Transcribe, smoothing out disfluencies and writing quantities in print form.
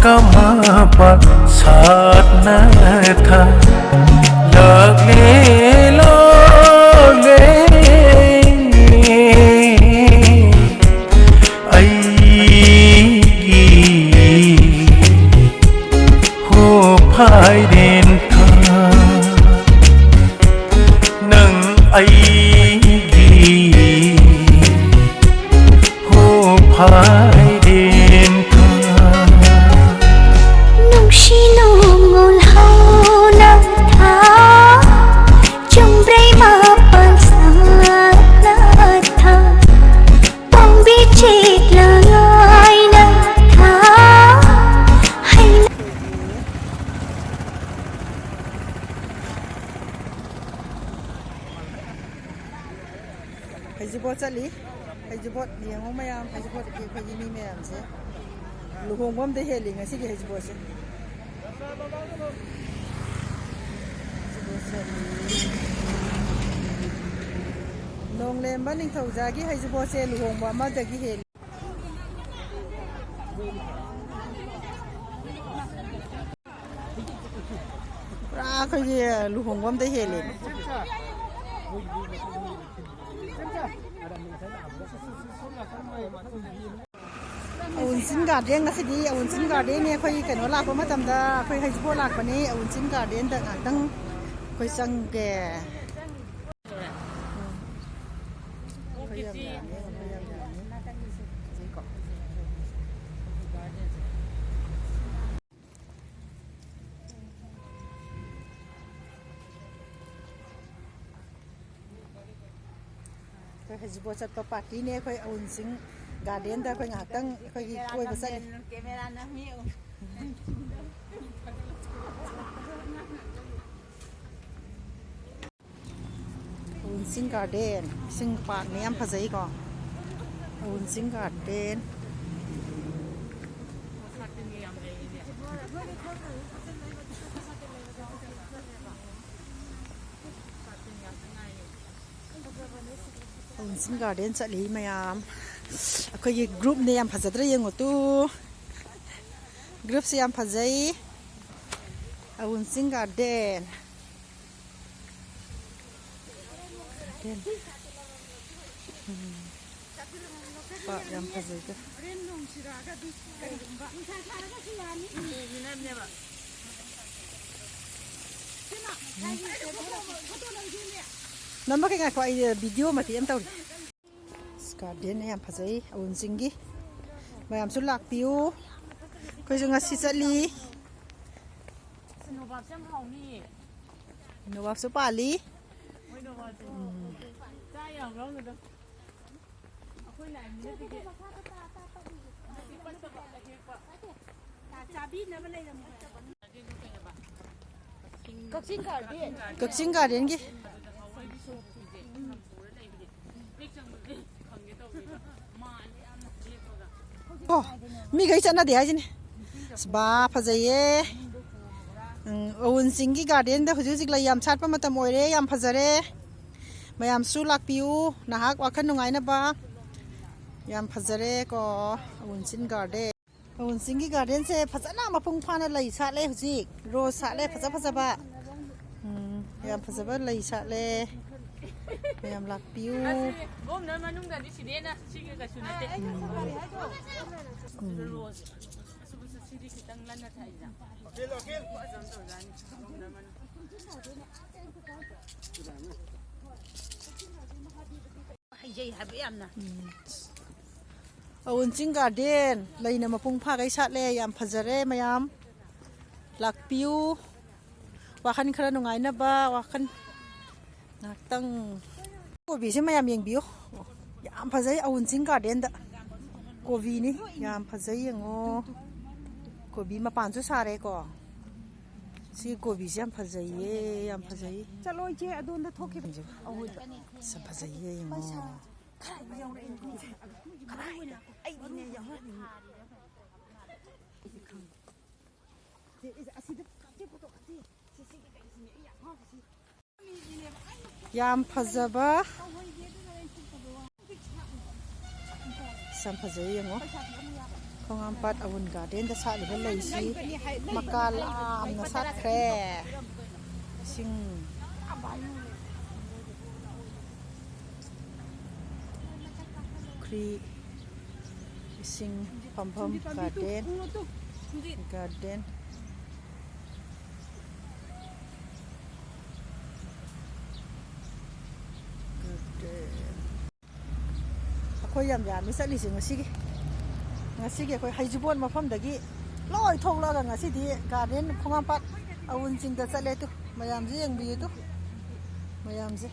गमा साथ न था लगे लोगे आई हो भाई देन था नंग आई हो भाई Hajibot chali hajibot yang mayam hajibot ke phagi ni mayam se luhong bom de heli ngasi ge hajibot se nong lem ba ning thau ja gi hajibot se luhong ba ma da gi heli ra khoi ge luhong bom de heli Awunsin Garden ngasidi Awunsin Garden ne khoi keno lakpa matamda khoi hajbo lakpani Awunsin Garden da ngatang khoi sangge hajbo chat pa party ne khoi Awunsin Garden da khoi ngatang khoi koi ba sai camera na mi Awunsin Garden sing park ne yam phajai ko Awunsin Garden Awunsin Garden chali mayam akhoi group ne yam phajadra yengo tu group se yam phajai Awunsin Garden pa yam phajai ta Nampak enggak kau video mati em tahu Garden yang phajai Awunsin gi mayam su lak piu khoi junga si chali Nobab sam hauni Nobab su pali Nobab cha yang lo no akhoi lai ni ti ge chabi na ba lai Kaksin Garden gi Oh, mi gai chana de ajini ba phajaye Awunsin gi Garden da huju jik la yam chat pa matam oire yam phajare mayam su lakpiu nahak wakhan nungai na ba yam phajare ko Awunsin Garden Awunsin gi Garden se phajana mapung phana lai sa le hujik rose sa le phaja phaja ba yam phaja ba lai sa le mayam lakpiu bom na manung da di side na sige ka sunate rose subu sidi kitang lan na thai ja okay azam to jani bom na man hajai habe yamna Awunsin Garden leina mapung pha gai sat le yam phajare mayam lakpiu wakhan khara nungai na ba wakhan Natang Kobi se mayam yengbiu yam phajai Awunsin Garden da Kobi ni yam phajai yengo Kobi mapan su sare ko si Kobi se yam phajai ye yam phajai chalo je adon da thoki awoi sa phajai ye yengo ai ne ya Yam phajaba sam phajai yengo ꯈꯣꯡꯉꯥꯝꯄꯥꯠ ꯑꯋꯨꯟ ꯒꯥꯔꯗꯦꯟꯗ ꯁꯥꯠꯂꯤꯕ ꯂꯩꯁꯤ ꯃꯀꯥ ꯂꯥꯝꯅ ꯁꯥꯠꯈ꯭ꯔꯦ ꯏꯁꯤꯡ ꯄꯨꯈ꯭ꯔꯤ ꯏꯁꯤꯡ ꯐꯝꯐꯝ garden ꯑꯩꯈꯣꯏ ꯌꯥꯝ ꯌꯥꯝꯃꯤ ꯆꯠꯂꯤꯁꯦ ꯉꯁꯤꯒꯤ ꯑꯩꯈꯣꯏ ꯍꯩꯖꯤꯕꯣꯠ ꯃꯐꯝꯗꯒꯤ ꯂꯣꯏ ꯊꯣꯛꯂꯛꯑꯒ ꯉꯁꯤꯗꯤ ꯒꯥꯔꯗꯦꯟ ꯈꯣꯡꯉꯥꯝꯄꯥꯠ ꯑꯋꯨꯟ ꯆꯤꯡꯗ ꯆꯠꯂꯦ ꯇꯨ ꯃꯌꯥꯝꯁꯦ ꯌꯦꯡꯕꯤꯌꯨ ꯇꯨ ꯃꯌꯥꯝꯁꯦ